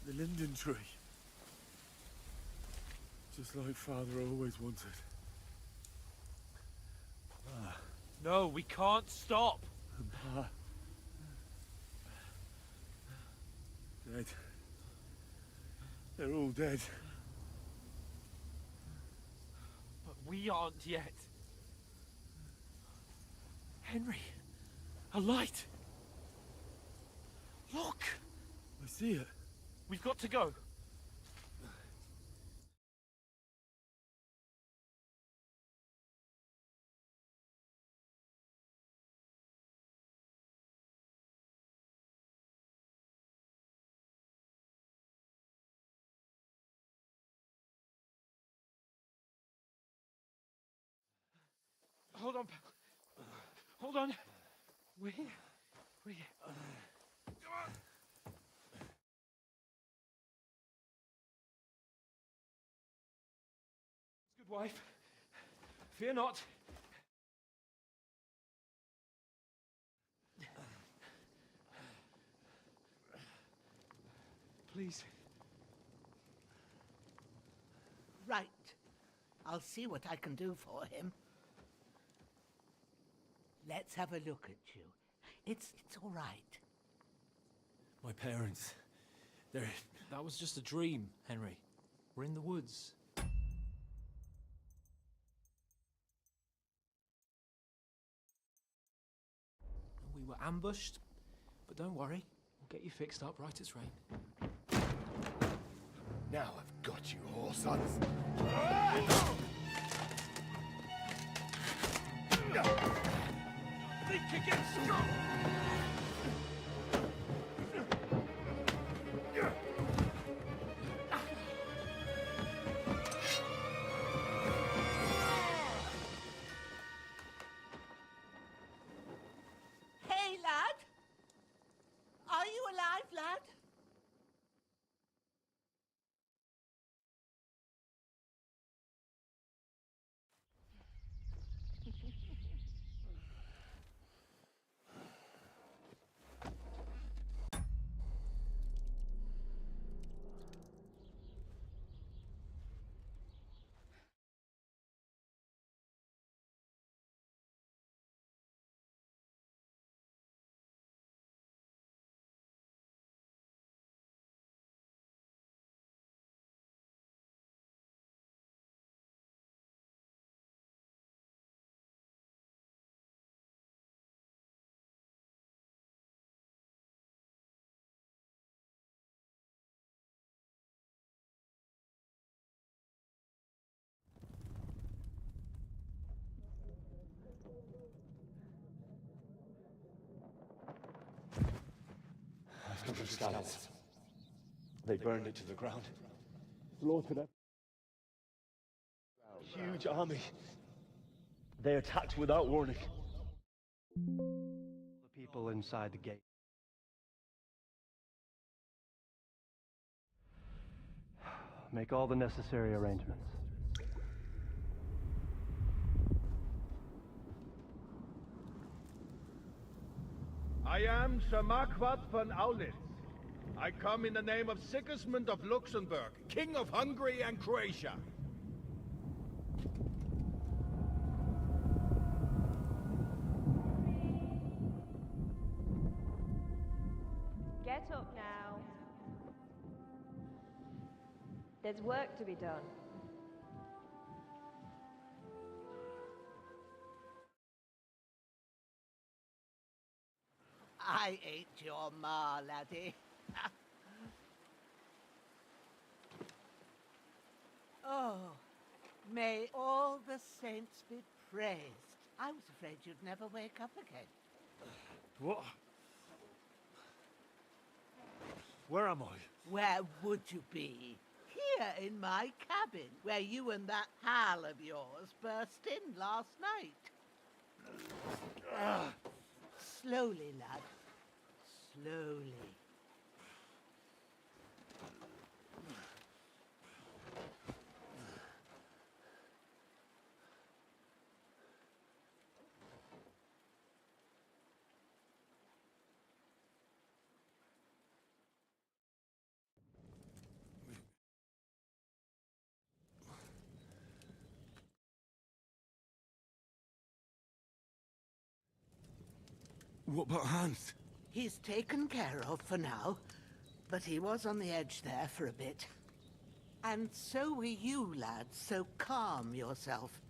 The linden tree. Just like Father always wanted. No, we can't stop. And Pa... dead. They're all dead. But we aren't yet. Henry, a light. Look! I see it. We've got to go. Hold on, pal. Hold on. We're here. We're here. Come on. Good wife. Fear not. Please. Right. I'll see what I can do for him. Let's have a look at you. It's all right. My parents. They're... That was just a dream, Henry. We're in the woods. We were ambushed, but don't worry. We'll get you fixed up right as rain. Now I've got you, whore sons. Think again, strong! Hey, lad! Are you alive, lad? From scouts. They burned it to the ground. Slaughtered it. Huge army. They attacked without warning. The people inside the gate. Make all the necessary arrangements. I am Sir Marquardt von Aulitz. I come in the name of Sigismund of Luxembourg, King of Hungary and Croatia. Get up now. There's work to be done. I ain't your ma, laddie. Oh, may all the saints be praised. I was afraid you'd never wake up again. What? Where am I? Where would you be? Here in my cabin, where you and that pal of yours burst in last night. Slowly, lad. Slowly. What about Hans? He's taken care of for now, but he was on the edge there for a bit. And so were you, lads, so calm yourself.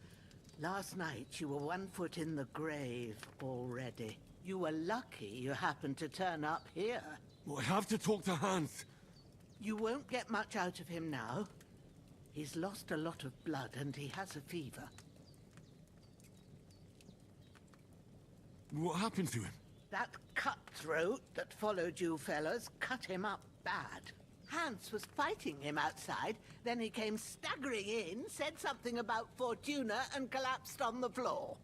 Last night you were 1 foot in the grave already. You were lucky you happened to turn up here. Well, I have to talk to Hans. You won't get much out of him now. He's lost a lot of blood and he has a fever. What happened to him? That cutthroat that followed you fellas cut him up bad. Hans was fighting him outside, then he came staggering in, said something about Fortuna, and collapsed on the floor.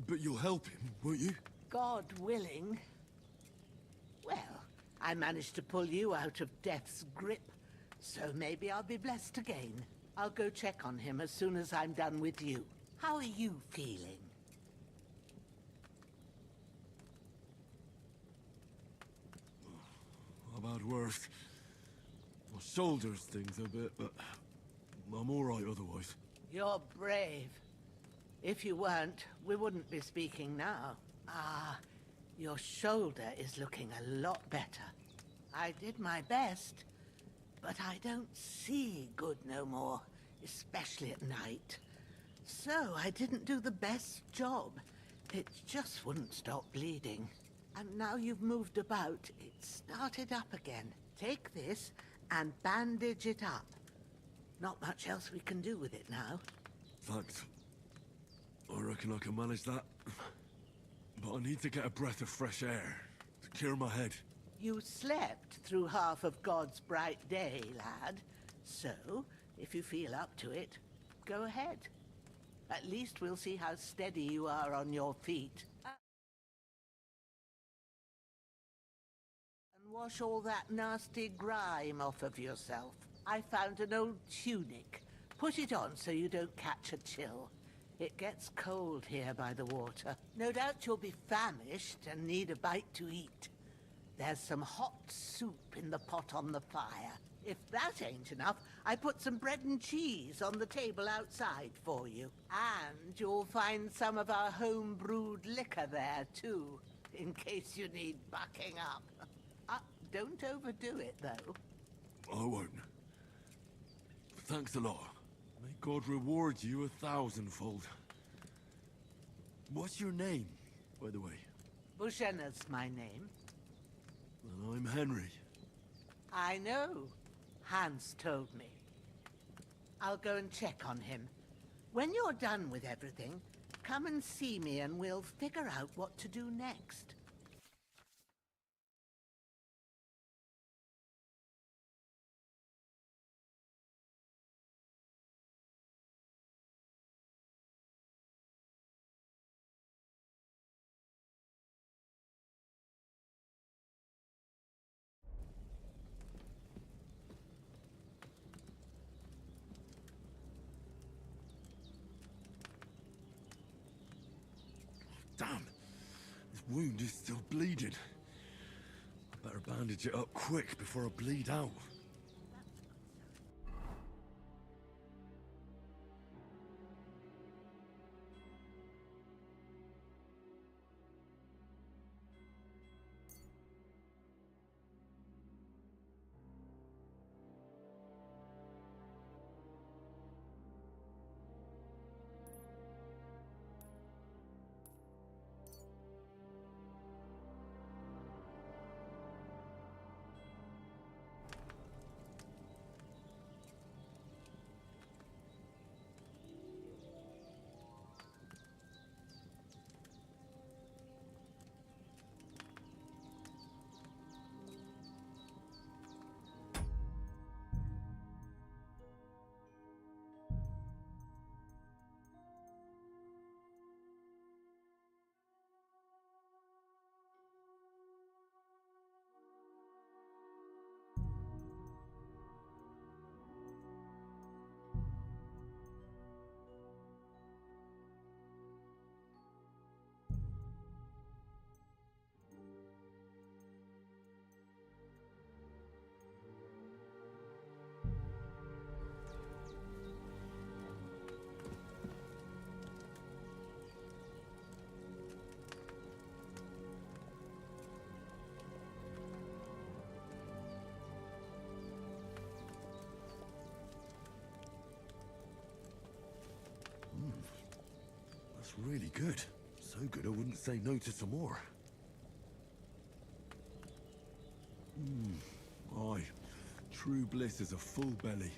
But you'll help him, won't you? God willing. Well, I managed to pull you out of death's grip, so maybe I'll be blessed again. I'll go check on him as soon as I'm done with you. How are you feeling? About worse. My shoulders stings a bit, but I'm all right otherwise. You're brave. If you weren't, we wouldn't be speaking now. Ah, your shoulder is looking a lot better. I did my best, but I don't see good no more, especially at night. So I didn't do the best job. It just wouldn't stop bleeding. And now you've moved about, it started up again. Take this and bandage it up. Not much else we can do with it now. Thanks. I reckon I can manage that. But I need to get a breath of fresh air to clear my head. You slept through half of God's bright day, lad. So, if you feel up to it, go ahead. At least we'll see how steady you are on your feet. And wash all that nasty grime off of yourself. I found an old tunic. Put it on so you don't catch a chill. It gets cold here by the water. No doubt you'll be famished and need a bite to eat. There's some hot soup in the pot on the fire. If that ain't enough, I put some bread and cheese on the table outside for you. And you'll find some of our home-brewed liquor there, too, in case you need bucking up. Don't overdo it, though. I won't. Thanks a lot. May God reward you 1,000-fold. What's your name, by the way? Bushenna's my name. Well, I'm Henry. I know. Hans told me. I'll go and check on him. When you're done with everything, come and see me and we'll figure out what to do next. Damn! This wound is still bleeding. I better bandage it up quick before I bleed out. It's really good. So good I wouldn't say no to some more. Aye. True bliss is a full belly.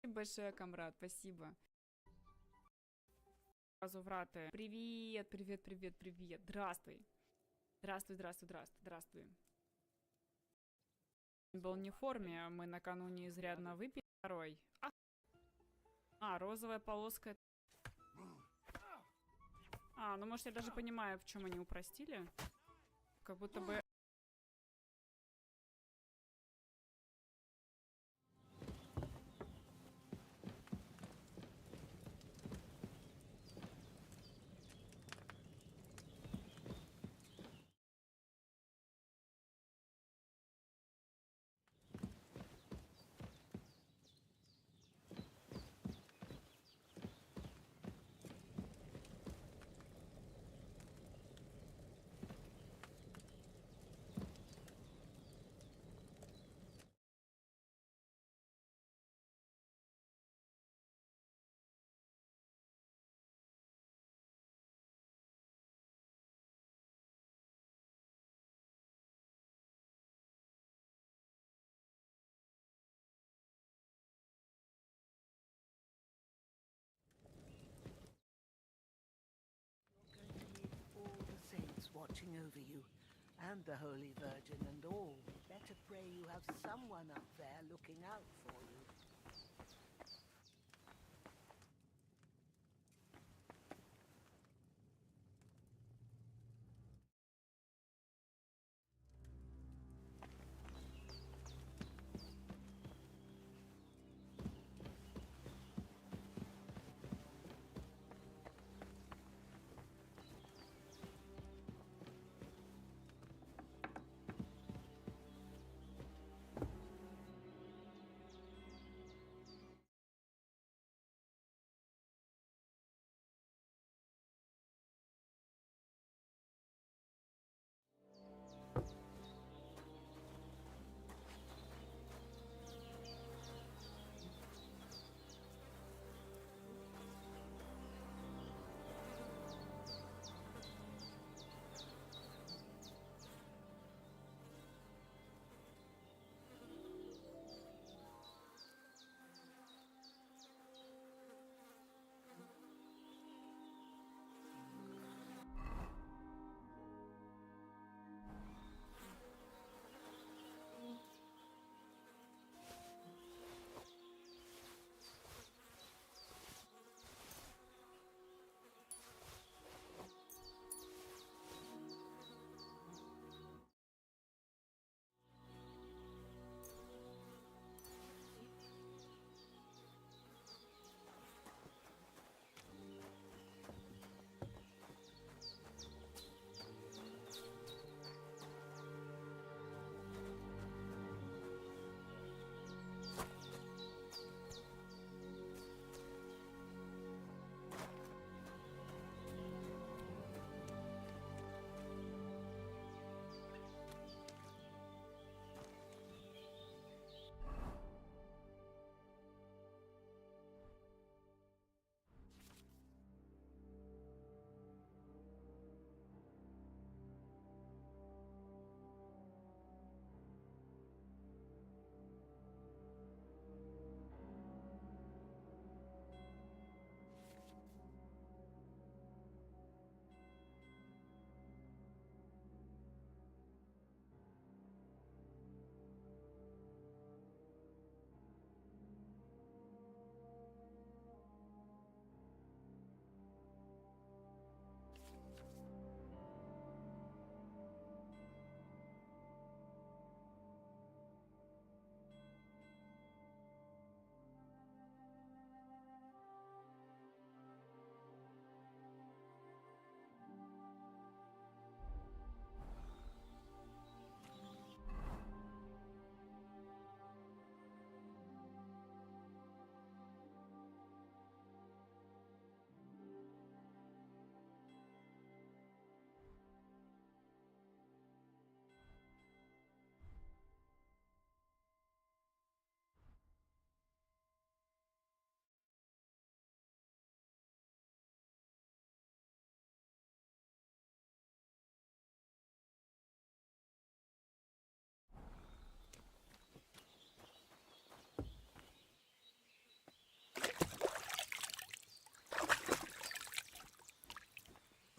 Большое, комрад, спасибо. Возвраты. Привет, привет, привет, привет. Здравствуй. Здравствуй, здравствуй, здравствуй, здравствуй. Был не в форме, мы накануне изрядно выпили второй. Розовая полоска. Ну может я даже понимаю, в чем они упростили. Как будто бы... All the saints watching over you, and the Holy Virgin and all. Better pray you have someone up there looking out for you.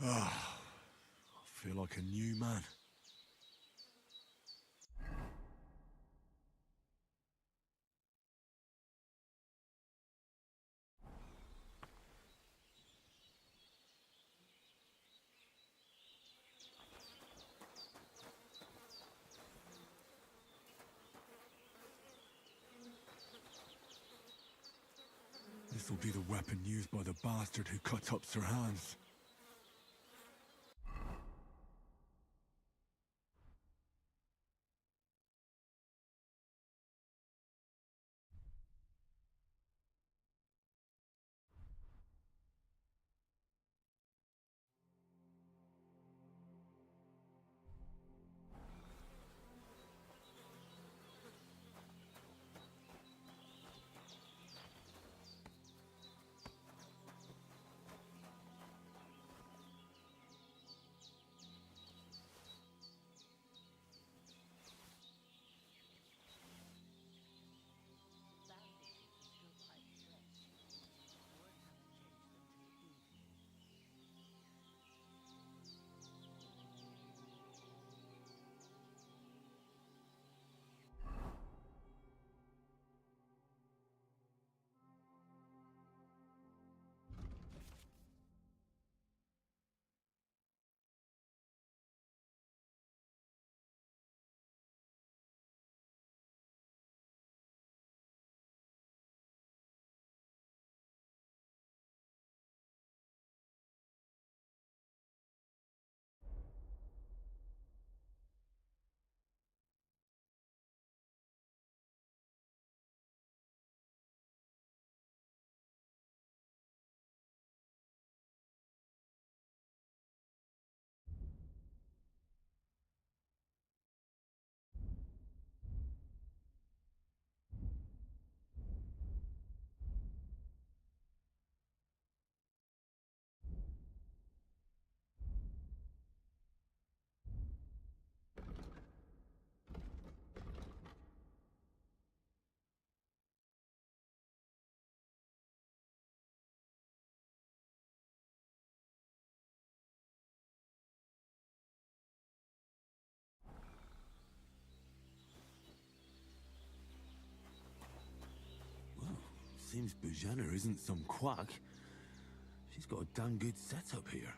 Ah, I feel like a new man. This'll be the weapon used by the bastard who cut up Sir Hans. Seems Bujana isn't some quack. She's got a damn good setup here.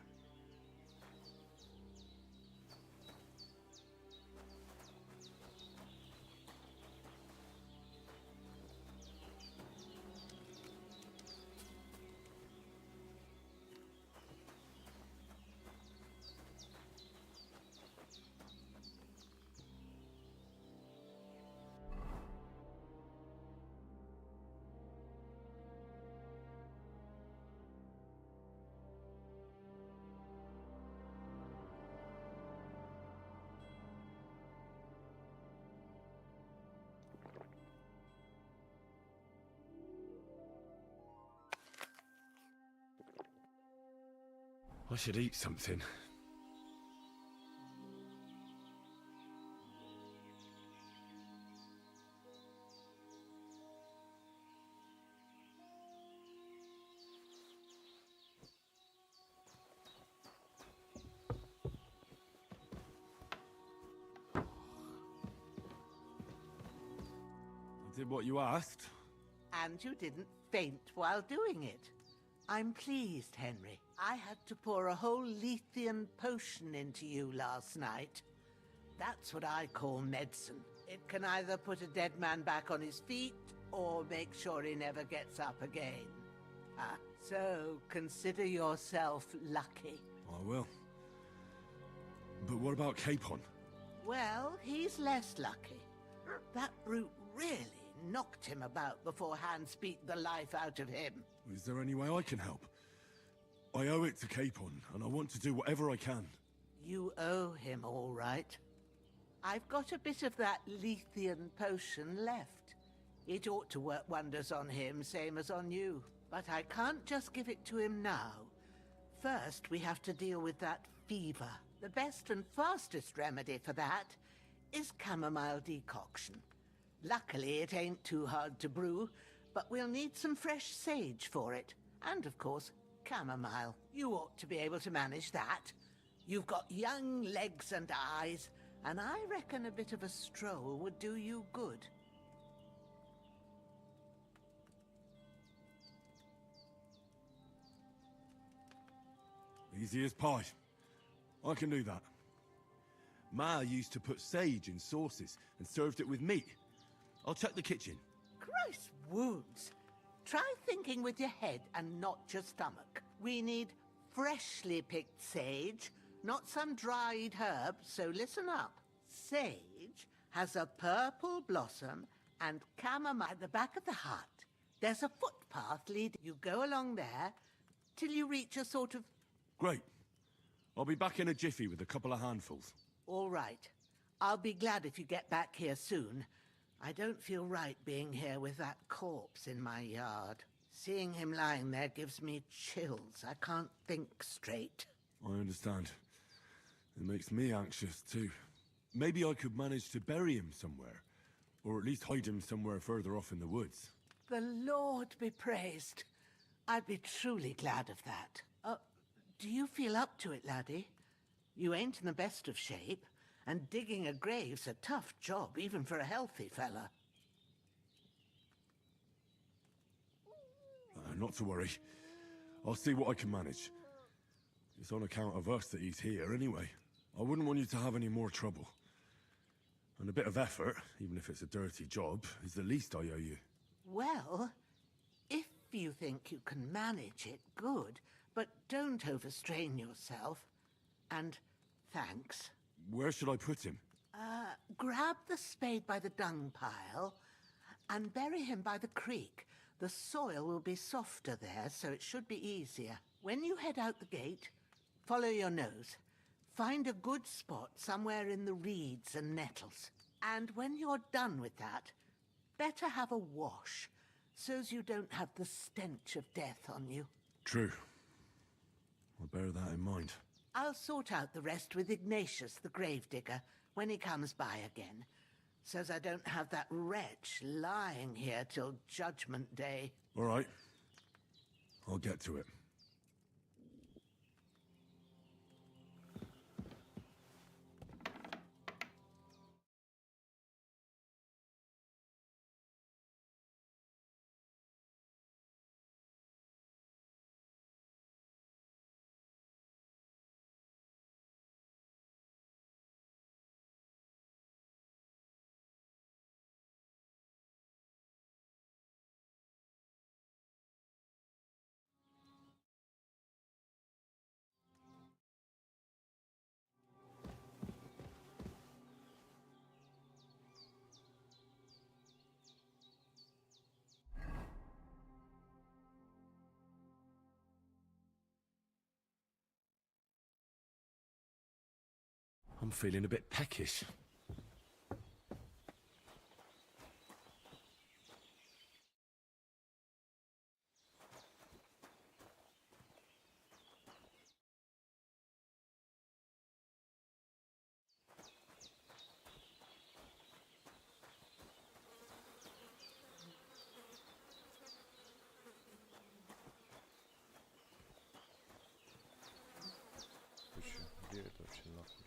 I should eat something. I did what you asked. And you didn't faint while doing it. I'm pleased, Henry. I had to pour a whole Lethean potion into you last night. That's what I call medicine. It can either put a dead man back on his feet, or make sure he never gets up again. So consider yourself lucky. I will. But what about Capon? Well, he's less lucky. That brute really knocked him about before Hans beat the life out of him. Is there any way I can help? I owe it to Capon, and I want to do whatever I can. You owe him, all right. I've got a bit of that Lethean potion left. It ought to work wonders on him, same as on you. But I can't just give it to him now. First, we have to deal with that fever. The best and fastest remedy for that is chamomile decoction. Luckily, it ain't too hard to brew, but we'll need some fresh sage for it. And, of course, chamomile. You ought to be able to manage that. You've got young legs and eyes, and I reckon a bit of a stroll would do you good. Easy as pie. I can do that. Ma used to put sage in sauces and served it with meat. I'll check the kitchen. Christ wounds! Try thinking with your head and not your stomach. We need freshly picked sage, not some dried herb, so listen up. Sage has a purple blossom and chamomile at the back of the hut. There's a footpath leading. You go along there till you reach a sort of... Great. I'll be back in a jiffy with a couple of handfuls. All right. I'll be glad if you get back here soon. I don't feel right being here with that corpse in my yard. Seeing him lying there gives me chills. I can't think straight. I understand. It makes me anxious too. Maybe I could manage to bury him somewhere. Or at least hide him somewhere further off in the woods. The Lord be praised. I'd be truly glad of that. Do you feel up to it, laddie? You ain't in the best of shape, and digging a grave's a tough job, even for a healthy fella. Not to worry. I'll see what I can manage. It's on account of us that he's here anyway. I wouldn't want you to have any more trouble. And a bit of effort, even if it's a dirty job, is the least I owe you. Well, if you think you can manage it, good. But don't overstrain yourself. And thanks. Where should I put him? Grab the spade by the dung pile and bury him by the creek. The soil will be softer there, so it should be easier. When you head out the gate, follow your nose. Find a good spot somewhere in the reeds and nettles. And when you're done with that, better have a wash, so's you don't have the stench of death on you. True. I'll bear that in mind. I'll sort out the rest with Ignatius, the gravedigger, when he comes by again, so's I don't have that wretch lying here till Judgment Day. All right. I'll get to it. I'm feeling a bit peckish. Где это вообще нахуй?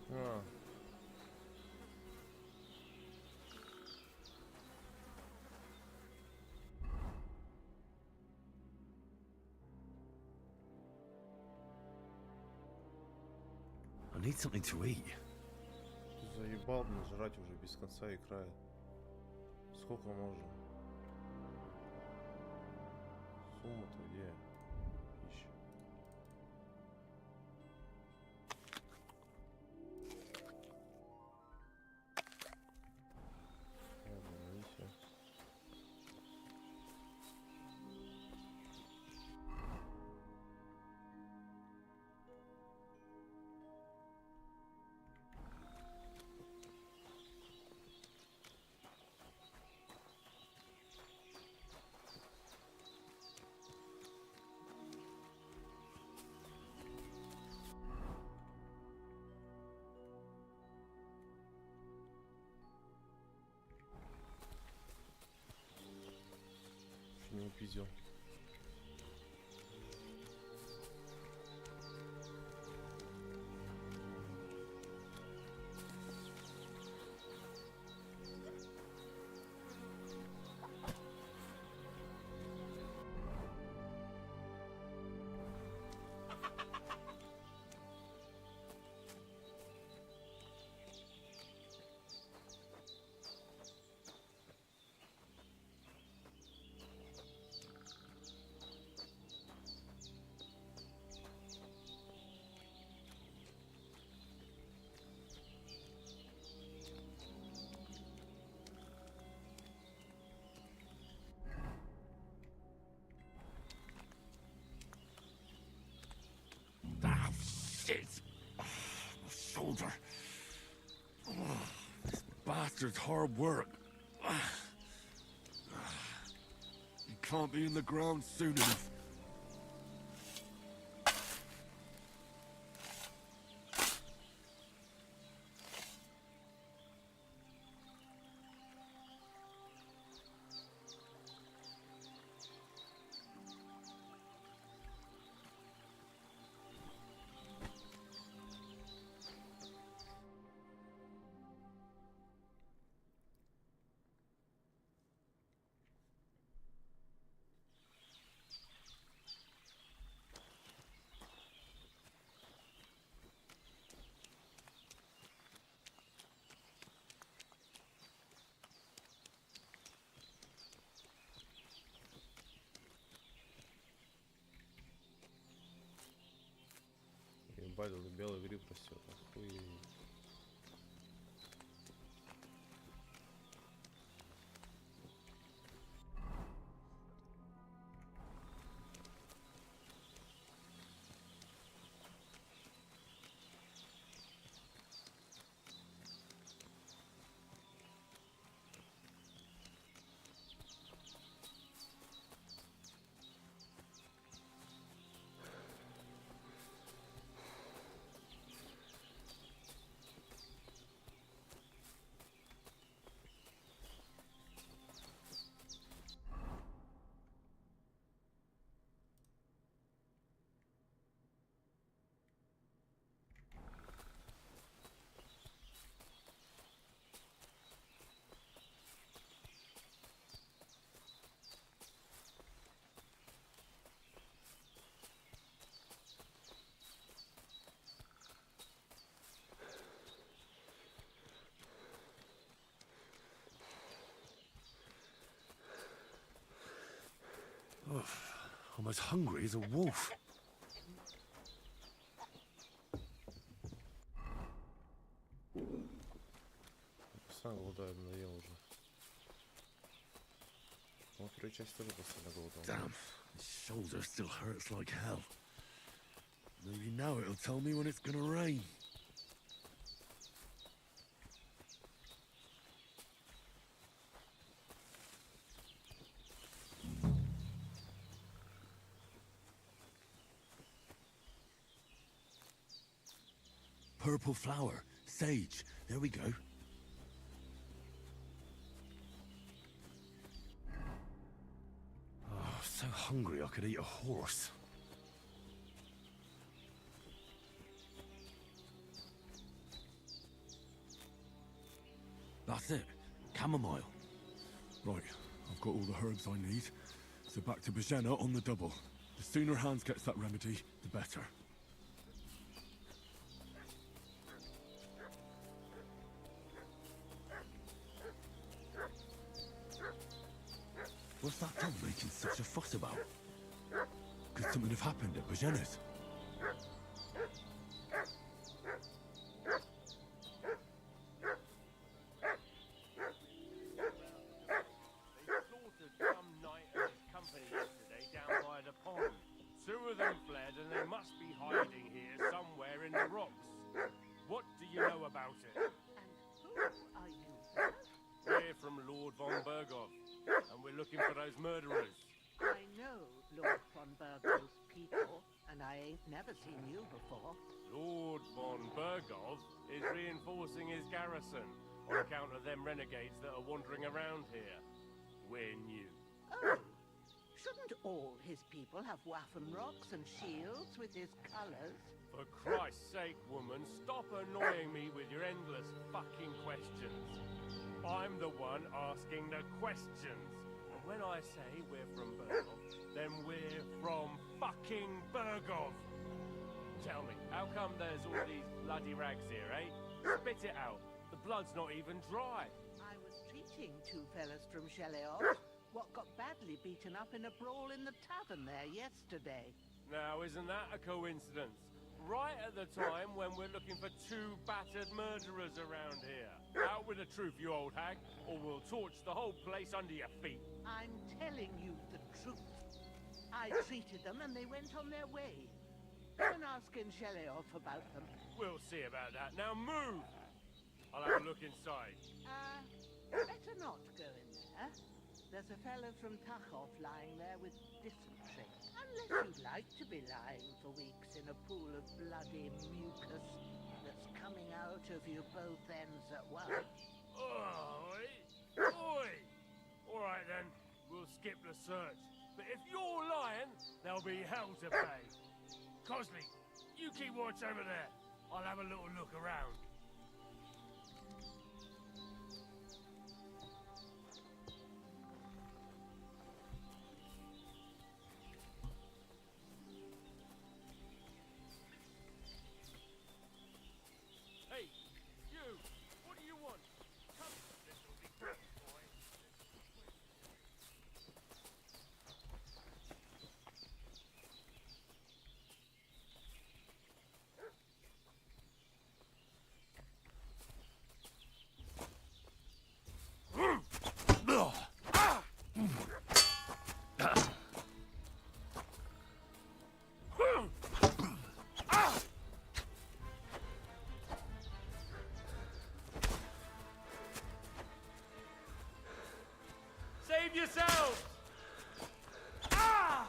А. I need something to eat. Ты заебал, мне жрать уже без конца и края. Сколько можно? Сумма-то где? Ищем. Миссия. Еще не увидел. Ah, shit! My shoulder. This bastard's hard work. You can't be in the ground soon enough. Ебать, тут белый гриб растет. Охуеть. Oh, I'm as hungry as a wolf. Сам голодаю, надоел уже. Ну, вторую часть тоже постоянно голодал. Damn, my shoulder still hurts like hell. Maybe now it'll tell me when it's gonna rain. Purple flower, sage. There we go. Oh, so hungry I could eat a horse. That's it. Chamomile. Right, I've got all the herbs I need. So back to Bajena on the double. The sooner Hans gets that remedy, the better. What's that dog making such a fuss about? Could something have happened at Bajena's? They slaughtered some knight and his company yesterday down by the pond. 2 of them fled and they must be hiding here somewhere in the rocks. What do you know about it? And who are you? We're from Lord von Bergov, and we're looking for those murderers. I know Lord von Bergov's people, and I ain't never seen you before. Lord von Bergov is reinforcing his garrison on account of them renegades that are wandering around here. We're new. Oh, shouldn't all his people have waffen rocks and shields with his colours? For Christ's sake, woman, stop annoying me with your endless fucking questions. I'm the one asking the questions. And when I say we're from Bergov, then we're from fucking Bergov. Tell me, how come there's all these bloody rags here, eh? Spit it out. The blood's not even dry. I was treating 2 fellas from Sheleov, what got badly beaten up in a brawl in the tavern there yesterday. Now, isn't that a coincidence? Right at the time when we're looking for 2 battered murderers around here. Out with the truth, you old hag, or we'll torch the whole place under your feet. I'm telling you the truth. I treated them and they went on their way. Go and ask in Sheleov about them. We'll see about that. Now move! I'll have a look inside. Better not go in there. There's a fellow from Takhov lying there with dysentery. Unless you'd like to be lying for weeks in a pool of bloody mucus that's coming out of you both ends at once. Oi! Oi! Alright then, we'll skip the search. But if you're lying, there'll be hell to pay. Cosley, you keep watch over there. I'll have a little look around. Hey, you! What do you want? Come, this'll be quick, boy. Save yourselves! Ah!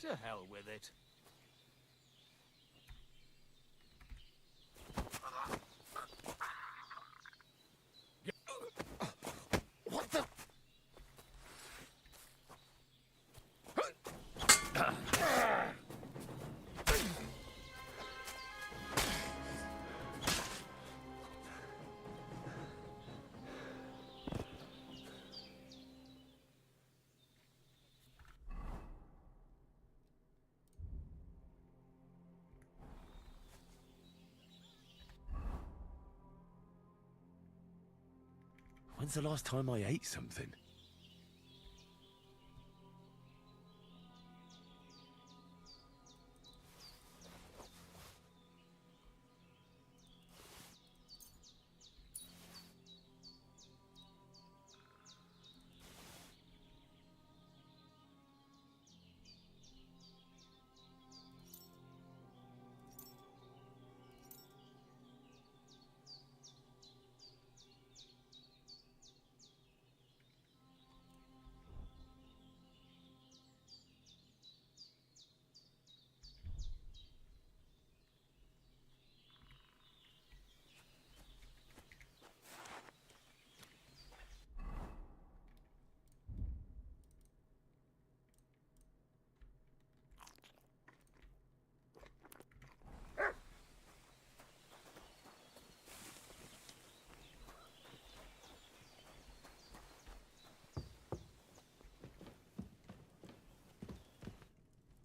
To hell with it. What the? When's the last time I ate something?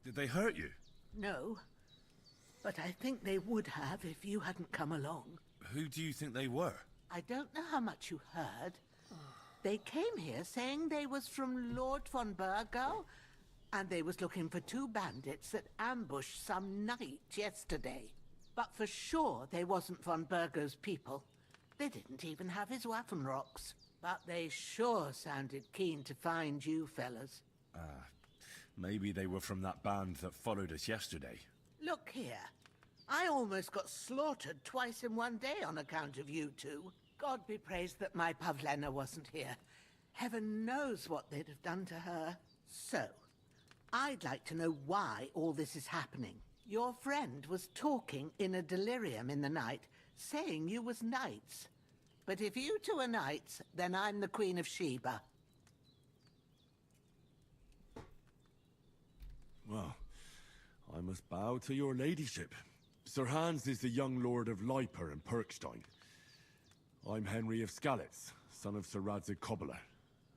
Did they hurt you? No, but I think they would have if you hadn't come along. Who do you think they were? I don't know how much you heard. They came here saying they was from Lord von Burgo, and they was looking for 2 bandits that ambushed some knight yesterday. But for sure they wasn't von Burgo's people. They didn't even have his Waffenrocks. But they sure sounded keen to find you fellas. Maybe they were from that band that followed us yesterday. Look here. I almost got slaughtered twice in one day on account of you two. God be praised that my Pavlena wasn't here. Heaven knows what they'd have done to her. So, I'd like to know why all this is happening. Your friend was talking in a delirium in the night, saying you was knights. But if you two are knights, then I'm the Queen of Sheba. Well, I must bow to your ladyship. Sir Hans is the young lord of Leiper and Perkstein. I'm Henry of Skalitz, son of Sir Radzig Kobyla,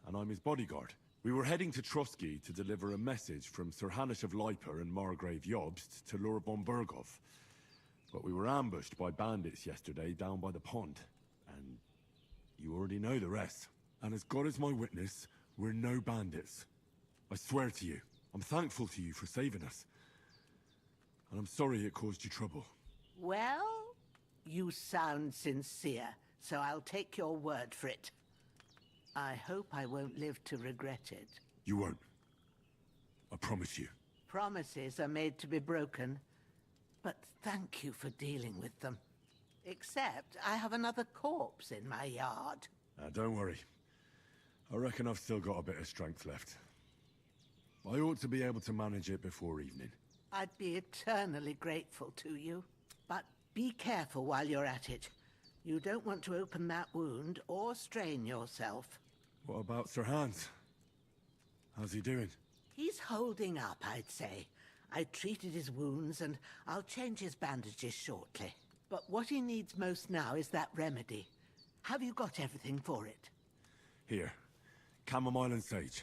and I'm his bodyguard. We were heading to Trotsky to deliver a message from Sir Hanish of Leiper and Margrave Jobst to Lord von Burgov. But we were ambushed by bandits yesterday down by the pond, and you already know the rest. And as God is my witness, we're no bandits. I swear to you. I'm thankful to you for saving us. And I'm sorry it caused you trouble. Well, you sound sincere, so I'll take your word for it. I hope I won't live to regret it. You won't. I promise you. Promises are made to be broken, but thank you for dealing with them. Except I have another corpse in my yard. Don't worry. I reckon I've still got a bit of strength left. I ought to be able to manage it before evening. I'd be eternally grateful to you. But be careful while you're at it. You don't want to open that wound or strain yourself. What about Sir Hans? How's he doing? He's holding up, I'd say. I treated his wounds and I'll change his bandages shortly. But what he needs most now is that remedy. Have you got everything for it? Here. Chamomile and sage.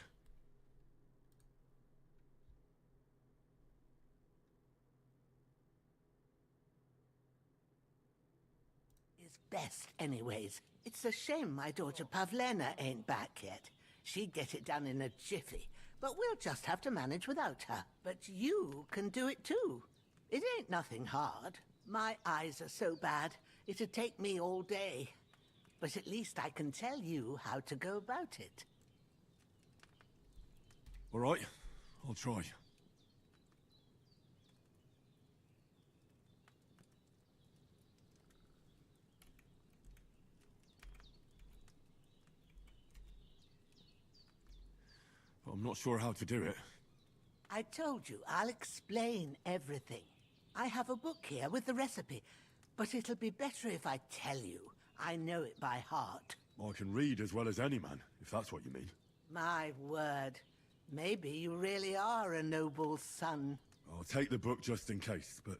Best, anyways. It's a shame my daughter Pavlena ain't back yet. She'd get it done in a jiffy, but we'll just have to manage without her. But you can do it too. It ain't nothing hard. My eyes are so bad, it'd take me all day. But at least I can tell you how to go about it. All right, I'll try. I'm not sure how to do it. I told you, I'll explain everything. I have a book here with the recipe, but it'll be better if I tell you. I know it by heart. I can read as well as any man, if that's what you mean. My word. Maybe you really are a noble son. I'll take the book just in case, but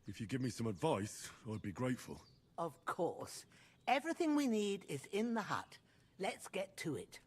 if you give me some advice, I'd be grateful. Of course. Everything we need is in the hut. Let's get to it.